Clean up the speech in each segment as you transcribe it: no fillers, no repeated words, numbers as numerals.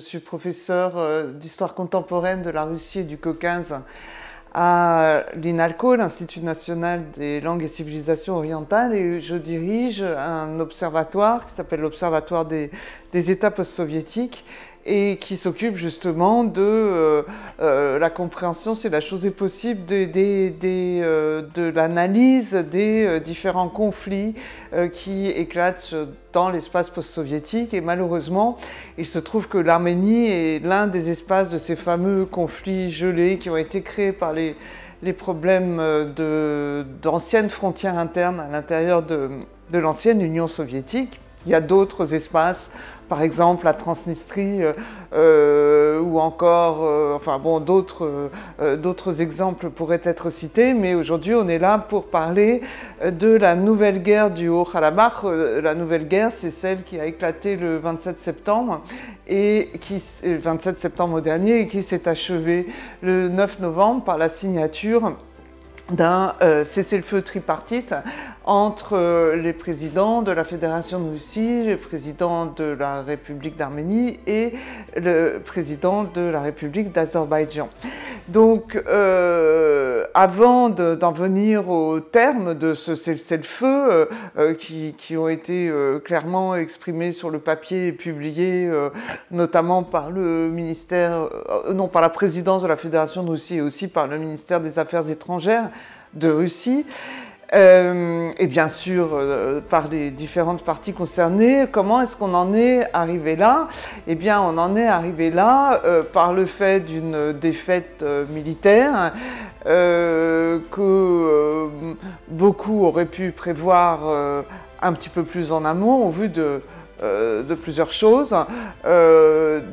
suis professeur d'histoire contemporaine de la Russie et du Caucase à l'INALCO, l'Institut national des langues et civilisations orientales, et je dirige un observatoire qui s'appelle l'Observatoire des États post-soviétiques et qui s'occupe justement de la compréhension, si la chose est possible, de l'analyse des différents conflits qui éclatent dans l'espace post-soviétique. Et malheureusement, il se trouve que l'Arménie est l'un des espaces de ces fameux conflits gelés qui ont été créés par les problèmes d'anciennes frontières internes à l'intérieur de l'ancienne Union soviétique. Il y a d'autres espaces, par exemple la Transnistrie, ou encore, enfin bon, d'autres exemples pourraient être cités, mais aujourd'hui on est là pour parler de la nouvelle guerre du Haut-Karabakh. La nouvelle guerre, c'est celle qui a éclaté le 27 septembre, le 27 septembre dernier, et qui s'est achevée le 9 novembre par la signature d'un cessez-le-feu tripartite entre les présidents de la Fédération de Russie, le président de la République d'Arménie et le président de la République d'Azerbaïdjan. Donc, avant d'en venir au terme de ce cessez-le-feu, qui ont été clairement exprimés sur le papier et publiés, notamment par le ministère, non, par la présidence de la Fédération de Russie et aussi par le ministère des Affaires étrangères de Russie, et bien sûr par les différentes parties concernées. Comment est-ce qu'on en est arrivé là? Eh bien, on en est arrivé là par le fait d'une défaite militaire que beaucoup auraient pu prévoir un petit peu plus en amont au vu de plusieurs choses.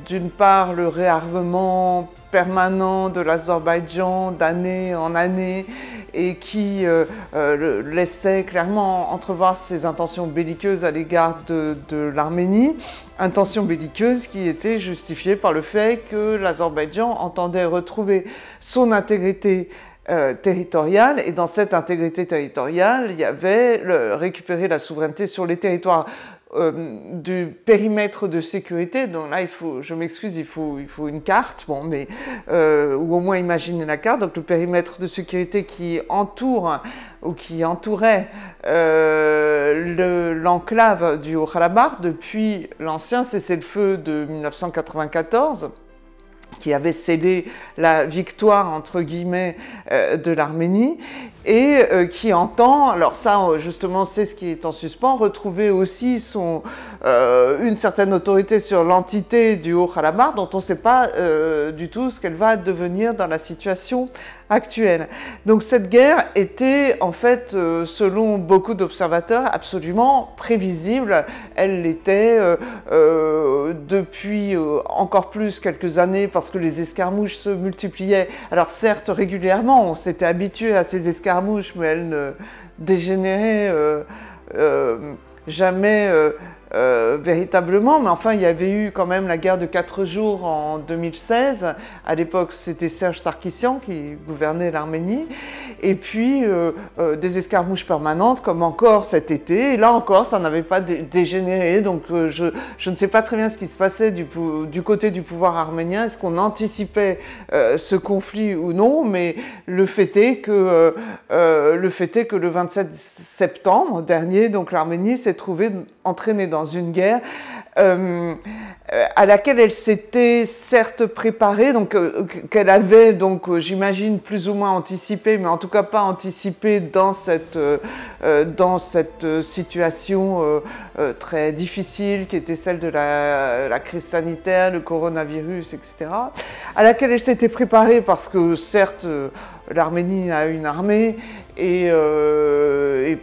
D'une part, le réarmement permanent de l'Azerbaïdjan d'année en année et qui laissait clairement entrevoir ses intentions belliqueuses à l'égard de l'Arménie, intentions belliqueuses qui étaient justifiées par le fait que l'Azerbaïdjan entendait retrouver son intégrité territoriale, et dans cette intégrité territoriale, il y avait récupérer la souveraineté sur les territoires du périmètre de sécurité. Donc là, je m'excuse, il faut une carte, bon, mais, ou au moins imaginer la carte. Donc le périmètre de sécurité qui entoure ou qui entourait l'enclave du Haut-Karabakh depuis l'ancien cessez-le-feu de 1994, qui avait scellé la victoire, entre guillemets, de l'Arménie, et qui entend, alors ça justement c'est ce qui est en suspens, retrouver aussi une certaine autorité sur l'entité du Haut-Karabakh dont on ne sait pas du tout ce qu'elle va devenir dans la situation actuelle. Donc cette guerre était en fait, selon beaucoup d'observateurs, absolument prévisible. Elle l'était depuis encore plus quelques années parce que les escarmouches se multipliaient. Alors certes régulièrement, on s'était habitué à ces escarmouches, mais elles ne dégénéraient jamais véritablement. Mais enfin, il y avait eu quand même la guerre de 4 jours en 2016. À l'époque, c'était Serge Sarkissian qui gouvernait l'Arménie. Et puis, des escarmouches permanentes, comme encore cet été. Et là encore, ça n'avait pas dégénéré. Donc, je ne sais pas très bien ce qui se passait du côté du pouvoir arménien. Est-ce qu'on anticipait ce conflit ou non? Mais le fait est que le 27 septembre dernier, donc l'Arménie s'est trouvée entraînée dans une guerre à laquelle elle s'était certes préparée, donc qu'elle avait, donc j'imagine, plus ou moins anticipé, mais en tout cas pas anticipé dans cette situation très difficile qui était celle de la crise sanitaire, le coronavirus, etc., à laquelle elle s'était préparée parce que certes l'Arménie a une armée et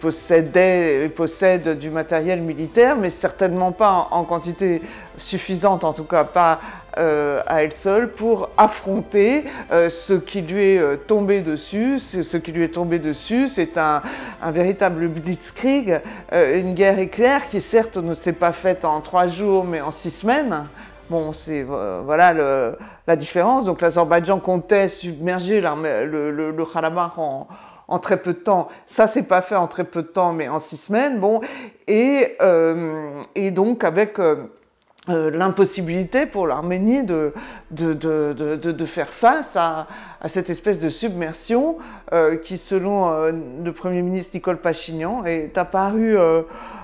possède du matériel militaire, mais certainement pas en quantité suffisante, en tout cas pas à elle seule, pour affronter ce qui lui est tombé dessus. Ce qui lui est tombé dessus, c'est un véritable blitzkrieg, une guerre éclair qui certes ne s'est pas faite en 3 jours, mais en 6 semaines. Bon, c'est voilà la différence. Donc l'Azerbaïdjan comptait submerger le Karabakh en très peu de temps. Ça, c'est pas fait en très peu de temps, mais en 6 semaines. Bon, et donc avec l'impossibilité pour l'Arménie de faire face à cette espèce de submersion qui, selon le Premier ministre Nicole Pachinian, est apparue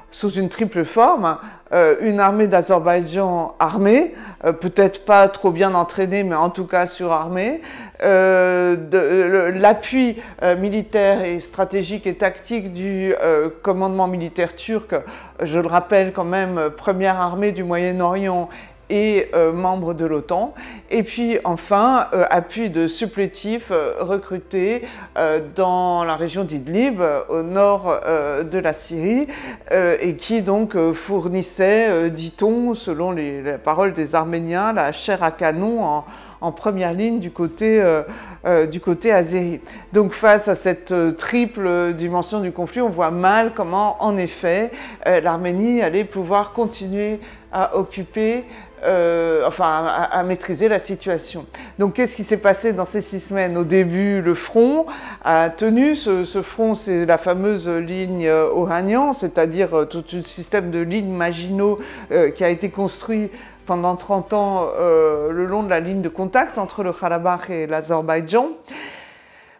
sous une triple forme. Une armée d'Azerbaïdjan armée, peut-être pas trop bien entraînée, mais en tout cas surarmée, l'appui militaire et stratégique et tactique du commandement militaire turc, je le rappelle quand même, première armée du Moyen-Orient et membre de l'OTAN, et puis enfin appui de supplétifs recrutés dans la région d'Idlib, au nord de la Syrie, et qui donc fournissait, dit-on, selon les paroles des Arméniens, la chair à canon en première ligne du côté azéri. Donc face à cette triple dimension du conflit, on voit mal comment, en effet, l'Arménie allait pouvoir continuer à occuper, à maîtriser la situation. Donc qu'est-ce qui s'est passé dans ces 6 semaines? Au début, le front a tenu. Ce front, c'est la fameuse ligne Ohanian, c'est-à-dire tout un système de lignes Maginot qui a été construit pendant 30 ans le long de la ligne de contact entre le Karabakh et l'Azerbaïdjan.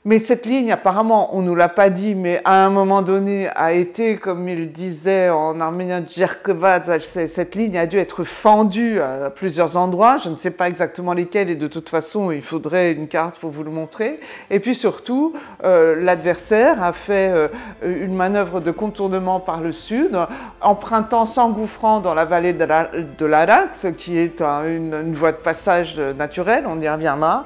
Mais cette ligne, apparemment, on ne nous l'a pas dit, mais à un moment donné a été, comme il disait en arménien, Djerkevadz, cette ligne a dû être fendue à plusieurs endroits, je ne sais pas exactement lesquels, et de toute façon, il faudrait une carte pour vous le montrer. Et puis surtout, l'adversaire a fait une manœuvre de contournement par le sud, empruntant, s'engouffrant dans la vallée de l'Arax, qui est une voie de passage naturelle, on y reviendra,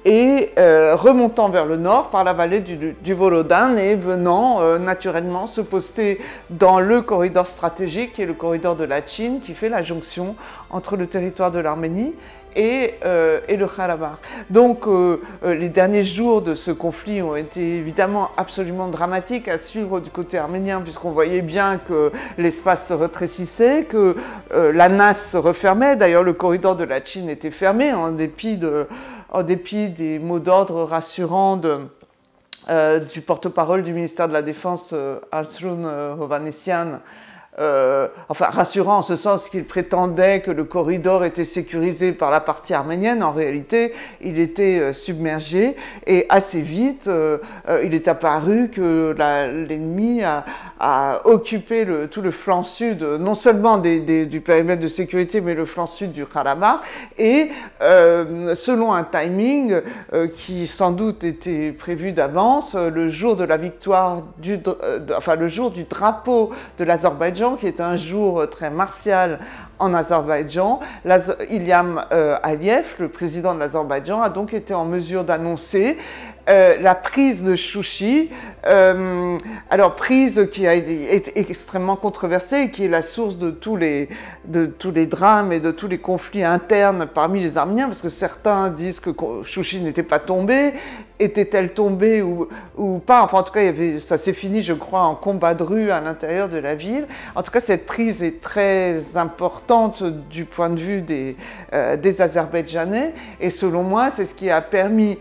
et remontant vers le nord, par la vallée du Volodan et venant naturellement se poster dans le corridor stratégique qui est le corridor de la Chine qui fait la jonction entre le territoire de l'Arménie et le Karabakh. Donc les derniers jours de ce conflit ont été évidemment absolument dramatiques à suivre du côté arménien puisqu'on voyait bien que l'espace se rétrécissait, que la nasse se refermait. D'ailleurs le corridor de la Chine était fermé en dépit des mots d'ordre rassurants du porte-parole du ministère de la Défense, Arslun Hovhannisyan, rassurant en ce sens qu'il prétendait que le corridor était sécurisé par la partie arménienne. En réalité, il était submergé et assez vite, il est apparu que l'ennemi a occupé tout le flanc sud, non seulement du périmètre de sécurité, mais le flanc sud du Karabakh, et selon un timing qui sans doute était prévu d'avance, le jour de la victoire, le jour du drapeau de l'Azerbaïdjan, qui est un jour très martial en Azerbaïdjan, Ilham Aliyev, le président de l'Azerbaïdjan, a donc été en mesure d'annoncer la prise de Chouchi, prise qui a été extrêmement controversée et qui est la source de tous les drames et de tous les conflits internes parmi les Arméniens, parce que certains disent que Chouchi n'était pas tombée. Était-elle tombée ou pas? Enfin, en tout cas, ça s'est fini, je crois, en combat de rue à l'intérieur de la ville. En tout cas, cette prise est très importante du point de vue des Azerbaïdjanais. Et selon moi, c'est ce qui a permis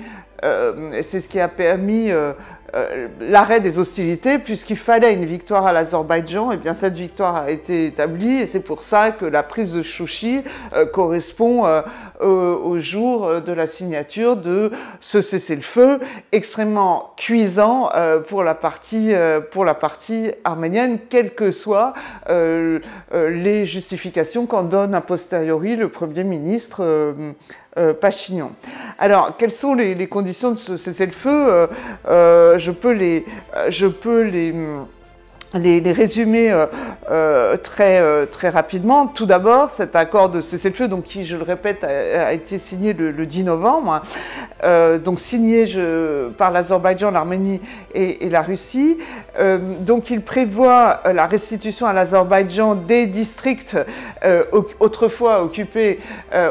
l'arrêt des hostilités, puisqu'il fallait une victoire à l'Azerbaïdjan. Et bien cette victoire a été établie et c'est pour ça que la prise de Chouchi correspond au jour de la signature de ce cessez-le-feu extrêmement cuisant pour la partie arménienne, quelles que soient les justifications qu'en donne a posteriori le Premier ministre Pachinian. Alors, quelles sont les conditions de ce cessez-le-feu? Je peux les résumer très rapidement. Tout d'abord, cet accord de cessez-le-feu, donc qui, je le répète, a été signé le 10 novembre, donc signé par l'Azerbaïdjan, l'Arménie et la Russie. Donc il prévoit la restitution à l'Azerbaïdjan des districts autrefois occupés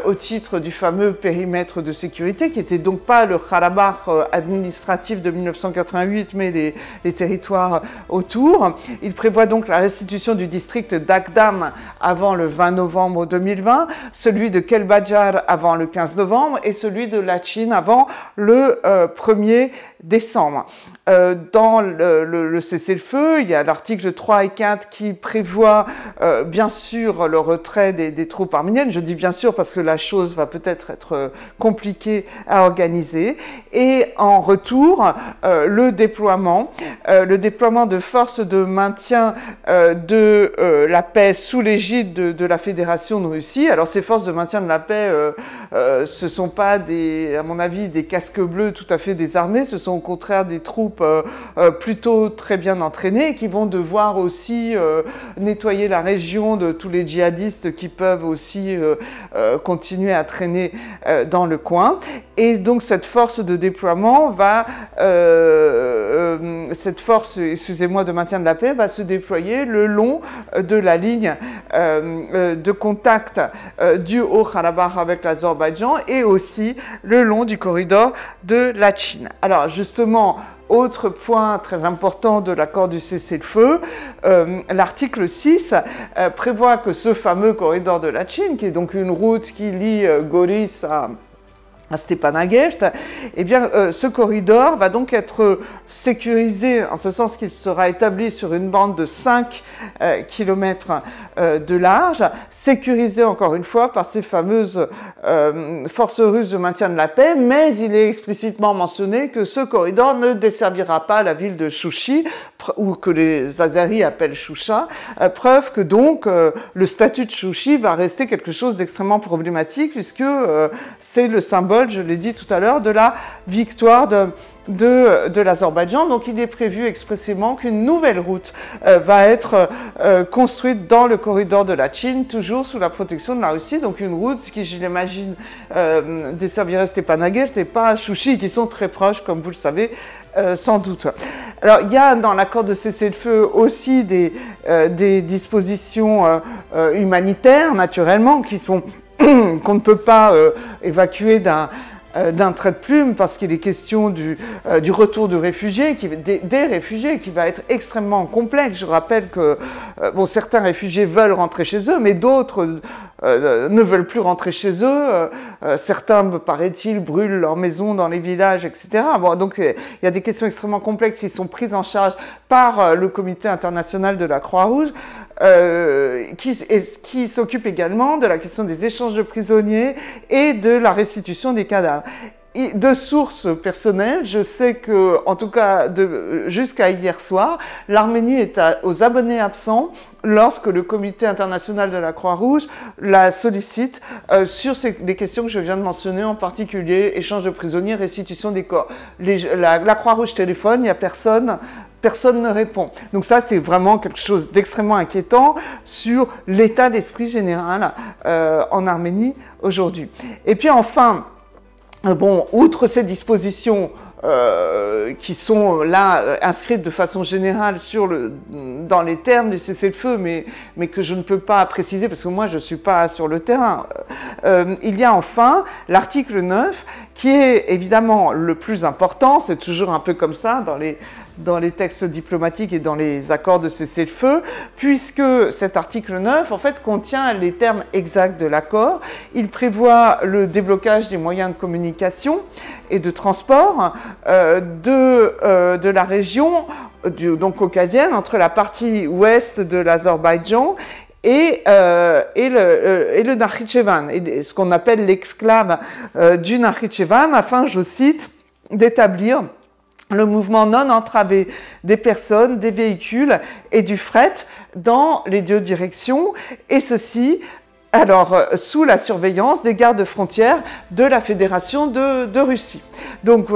au titre du fameux périmètre de sécurité, qui n'était donc pas le Karabakh administratif de 1988, mais les territoires autour. Il prévoit donc la restitution du district d'Agdam avant le 20 novembre 2020, celui de Kelbadjar avant le 15 novembre et celui de Lachin avant le 1er décembre. Dans le cessez-le-feu, il y a l'article 3 et 4 qui prévoit bien sûr le retrait des troupes arméniennes. Je dis bien sûr parce que la chose va peut-être être compliquée à organiser. Et en retour, le déploiement de forces de maintien de la paix sous l'égide de la Fédération de Russie. Alors ces forces de maintien de la paix, ce ne sont pas à mon avis, des casques bleus tout à fait désarmés, ce sont au contraire des troupes plutôt très bien entraînées qui vont devoir aussi nettoyer la région de tous les djihadistes qui peuvent aussi continuer à traîner dans le coin. Et donc cette force de déploiement cette force, excusez-moi, de maintien de la paix va se déployer le long de la ligne de contact du Haut-Karabakh avec l'Azerbaïdjan et aussi le long du corridor de Lachin. Alors justement, autre point très important de l'accord du cessez-le-feu, l'article 6 prévoit que ce fameux corridor de Lachin, qui est donc une route qui lie Goris à Stepanakert, eh bien, ce corridor va donc être sécurisé en ce sens qu'il sera établi sur une bande de 5 km de large, sécurisé encore une fois par ces fameuses forces russes de maintien de la paix, mais il est explicitement mentionné que ce corridor ne desservira pas la ville de Chouchi, ou que les Azeris appellent Choucha, preuve que donc le statut de Chouchi va rester quelque chose d'extrêmement problématique puisque c'est le symbole, je l'ai dit tout à l'heure, de la victoire de l'Azerbaïdjan. Donc il est prévu expressément qu'une nouvelle route va être construite dans le corridor de Lachin, toujours sous la protection de la Russie. Donc une route qui, je l'imagine, desservirait Stepanakert et pas Chouchi, qui sont très proches, comme vous le savez, sans doute. Alors, il y a dans l'accord de cessez-le-feu aussi des dispositions humanitaires, naturellement, qu'on ne peut pas évacuer d'un trait de plume parce qu'il est question du retour de réfugiés, des réfugiés, qui va être extrêmement complexe. Je rappelle que certains réfugiés veulent rentrer chez eux, mais d'autres ne veulent plus rentrer chez eux. Certains, me paraît-il, brûlent leur maison dans les villages, etc. Bon, donc il y a des questions extrêmement complexes qui sont prises en charge par le Comité international de la Croix-Rouge, qui s'occupe également de la question des échanges de prisonniers et de la restitution des cadavres. De sources personnelles, je sais que, en tout cas jusqu'à hier soir, l'Arménie est aux abonnés absents lorsque le Comité international de la Croix-Rouge la sollicite sur les questions que je viens de mentionner, en particulier échange de prisonniers, restitution des corps. La Croix-Rouge téléphone, il n'y a personne ne répond. Donc ça, c'est vraiment quelque chose d'extrêmement inquiétant sur l'état d'esprit général en Arménie aujourd'hui. Et puis enfin, outre ces dispositions qui sont là inscrites de façon générale dans les termes du cessez-le-feu, mais que je ne peux pas préciser parce que moi je ne suis pas sur le terrain, il y a enfin l'article 9 qui est évidemment le plus important. C'est toujours un peu comme ça dans les textes diplomatiques et dans les accords de cessez-le-feu, puisque cet article 9, en fait, contient les termes exacts de l'accord. Il prévoit le déblocage des moyens de communication et de transport de la région donc caucasienne, entre la partie ouest de l'Azerbaïdjan et le Nakhitchevan, et ce qu'on appelle l'exclave du Nakhitchevan, afin, je cite, d'établir le mouvement non entravé des personnes, des véhicules et du fret dans les deux directions, et ceci sous la surveillance des gardes frontières de la Fédération de Russie. Donc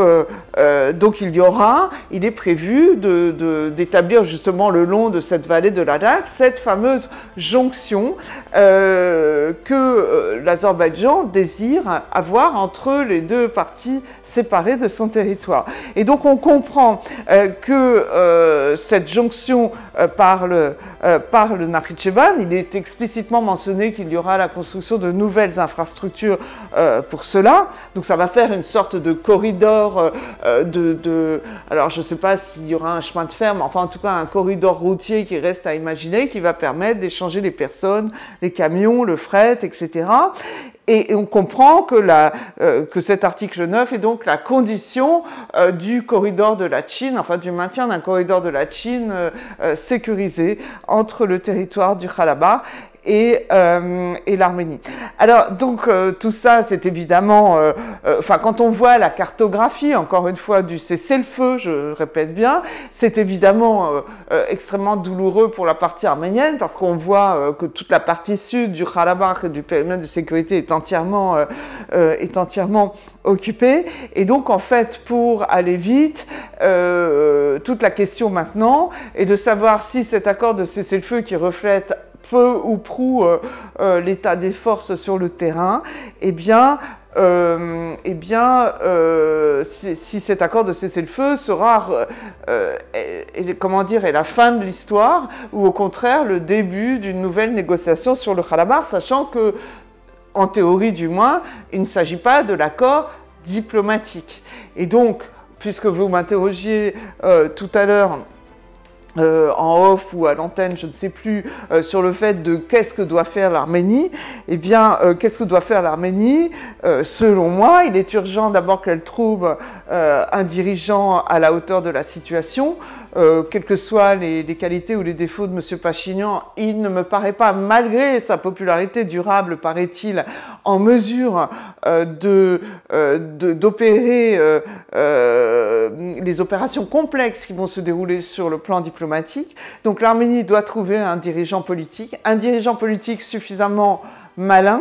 il est prévu d'établir justement le long de cette vallée de l'Arak cette fameuse jonction que l'Azerbaïdjan désire avoir entre les deux parties séparées de son territoire. Et donc on comprend que cette jonction par le Nakhitchevan, il est explicitement mentionné qu'il y aura la construction de nouvelles infrastructures pour cela. Donc ça va faire une sorte de corridor alors je ne sais pas s'il y aura un chemin de fer, mais enfin en tout cas un corridor routier qui reste à imaginer, qui va permettre d'échanger les personnes, les camions, le fret, etc. Et on comprend que cet article 9 est donc la condition du corridor de la Chine, enfin du maintien d'un corridor de la Chine sécurisé entre le territoire du Karabakh et l'Arménie. Alors donc tout ça, c'est évidemment, enfin quand on voit la cartographie, encore une fois, du cessez-le-feu, je répète bien, c'est évidemment extrêmement douloureux pour la partie arménienne parce qu'on voit que toute la partie sud du Karabakh et du périmètre de sécurité est entièrement occupée. Et donc en fait, pour aller vite, toute la question maintenant est de savoir si cet accord de cessez-le-feu qui reflète peu ou prou l'état des forces sur le terrain, si cet accord de cessez-le-feu sera, comment dire, est la fin de l'histoire, ou au contraire le début d'une nouvelle négociation sur le Karabakh, sachant que, en théorie du moins, il ne s'agit pas de l'accord diplomatique. Et donc, puisque vous m'interrogiez tout à l'heure, en off ou à l'antenne, je ne sais plus, sur le fait de qu'est-ce que doit faire l'Arménie, eh bien, qu'est-ce que doit faire l'Arménie? Selon moi, il est urgent d'abord qu'elle trouve un dirigeant à la hauteur de la situation. Quelles que soient les qualités ou les défauts de M. Pachinian, il ne me paraît pas, malgré sa popularité durable, paraît-il, en mesure d'opérer les opérations complexes qui vont se dérouler sur le plan diplomatique. Donc l'Arménie doit trouver un dirigeant politique suffisamment malin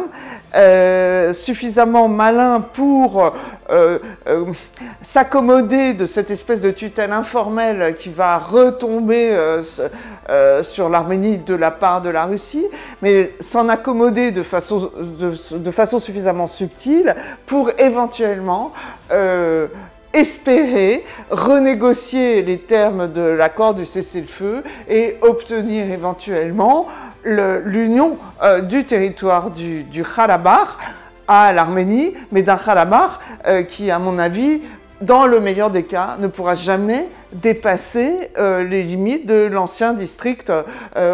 pour s'accommoder de cette espèce de tutelle informelle qui va retomber sur l'Arménie de la part de la Russie, mais s'en accommoder de façon suffisamment subtile pour éventuellement espérer renégocier les termes de l'accord du cessez-le-feu et obtenir éventuellement l'union du territoire du Karabakh à l'Arménie, mais d'un Karabakh qui, à mon avis, dans le meilleur des cas, ne pourra jamais dépasser les limites de l'ancien district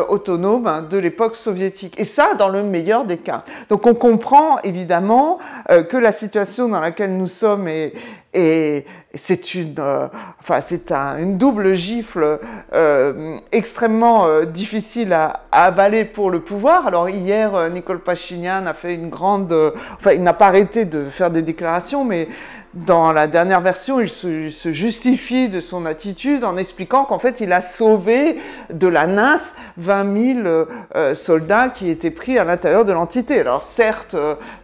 autonome de l'époque soviétique. Et ça, dans le meilleur des cas. Donc on comprend évidemment que la situation dans laquelle nous sommes c'est une double gifle extrêmement difficile à avaler pour le pouvoir. Alors hier, Nicole Pachinian a fait une grande... il n'a pas arrêté de faire des déclarations, mais dans la dernière version, il se justifie de son attitude en expliquant qu'en fait, il a sauvé de la nasse 20 000 soldats qui étaient pris à l'intérieur de l'entité. Alors certes,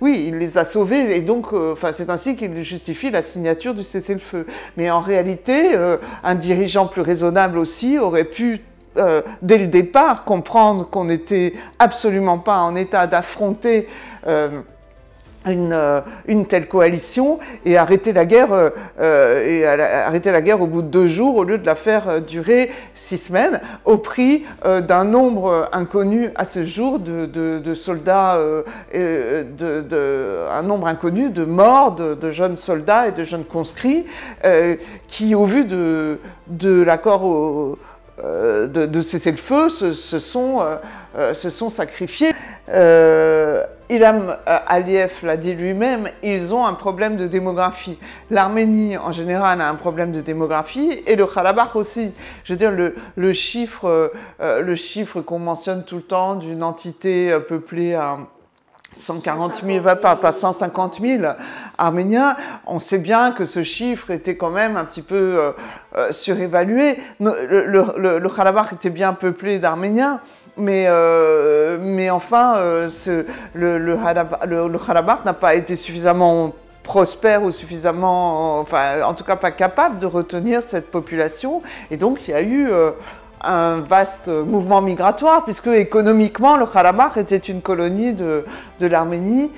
oui, il les a sauvés et donc c'est ainsi qu'il justifie la signature du cessez-le-feu. Mais en réalité, un dirigeant plus raisonnable aussi aurait pu dès le départ comprendre qu'on n'était absolument pas en état d'affronter une telle coalition et arrêter la guerre au bout de 2 jours au lieu de la faire durer 6 semaines au prix d'un nombre inconnu à ce jour de soldats, un nombre inconnu de morts, de jeunes soldats et de jeunes conscrits qui, au vu de l'accord de cessez-le-feu, se sont sacrifiés. Ilham Aliyev l'a dit lui-même, ils ont un problème de démographie. L'Arménie, en général, a un problème de démographie, et le Karabakh aussi. Je veux dire, le chiffre qu'on mentionne tout le temps d'une entité peuplée à 140 000, pas 150 000 Arméniens, on sait bien que ce chiffre était quand même un petit peu surévalué. Le Karabakh était bien peuplé d'Arméniens, mais enfin, le Karabakh n'a pas été suffisamment prospère ou suffisamment, en tout cas pas capable de retenir cette population, et donc il y a eu un vaste mouvement migratoire, puisque économiquement, le Karabakh était une colonie de l'Arménie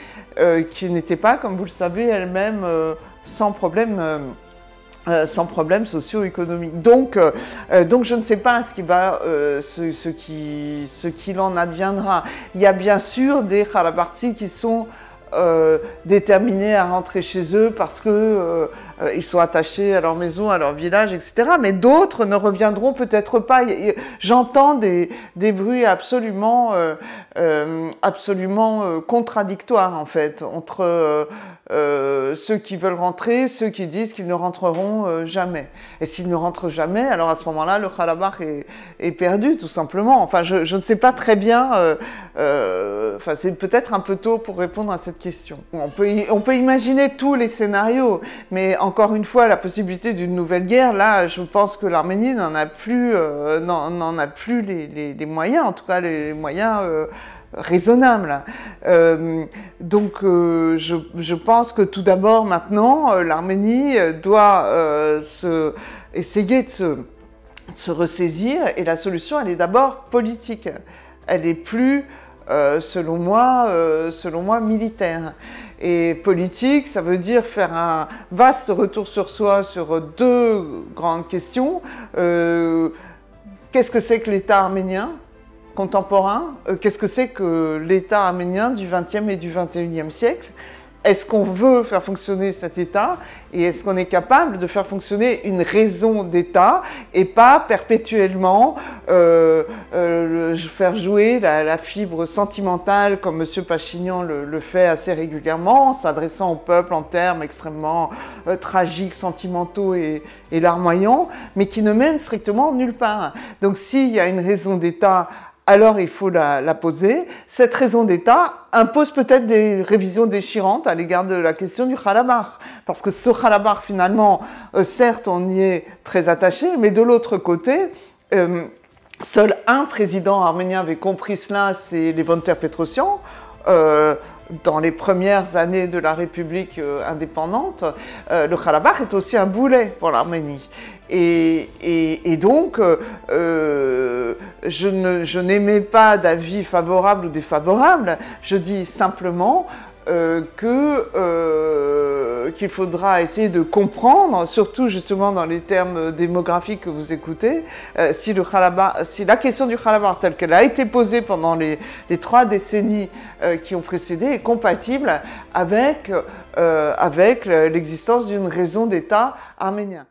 qui n'était pas, comme vous le savez, elle-même sans problème socio-économique. Donc je ne sais pas ce qu'il en adviendra. Il y a bien sûr des Karabakhis qui sont déterminés à rentrer chez eux parce que ils sont attachés à leur maison, à leur village, etc. Mais d'autres ne reviendront peut-être pas. J'entends des bruits absolument absolument contradictoire en fait entre ceux qui veulent rentrer, ceux qui disent qu'ils ne rentreront jamais. Et s'ils ne rentrent jamais, alors à ce moment-là, le Karabakh est perdu tout simplement. Enfin, je ne sais pas très bien. Enfin, c'est peut-être un peu tôt pour répondre à cette question. On peut imaginer tous les scénarios, mais encore une fois, la possibilité d'une nouvelle guerre, là, je pense que l'Arménie n'en a plus les moyens, en tout cas les moyens raisonnables. Donc, je pense que tout d'abord, maintenant, l'Arménie doit essayer de se ressaisir, et la solution, elle est d'abord politique. Elle est plus, selon moi, militaire. Et politique, ça veut dire faire un vaste retour sur soi sur deux grandes questions. Qu'est-ce que c'est que l'État arménien contemporain? Qu'est-ce que c'est que l'État arménien du XXe et du XXIe siècle? Est-ce qu'on veut faire fonctionner cet État et est-ce qu'on est capable de faire fonctionner une raison d'État et pas perpétuellement faire jouer la fibre sentimentale comme M. Pachinian le fait assez régulièrement en s'adressant au peuple en termes extrêmement tragiques, sentimentaux et larmoyants, mais qui ne mènent strictement nulle part. Donc s'il y a une raison d'État, alors il faut la poser. Cette raison d'État impose peut-être des révisions déchirantes à l'égard de la question du Karabakh. Parce que ce Karabakh, finalement, certes, on y est très attaché, mais de l'autre côté, seul un président arménien avait compris cela, c'est Levon Ter-Petrosyan. Dans les premières années de la République indépendante, le Karabakh est aussi un boulet pour l'Arménie. Et donc, je n'émets pas d'avis favorable ou défavorable, je dis simplement qu'il faudra essayer de comprendre, surtout justement dans les termes démographiques que vous écoutez, si la question du Karabakh telle qu'elle a été posée pendant les 3 décennies qui ont précédé est compatible avec l'existence d'une raison d'État arménien.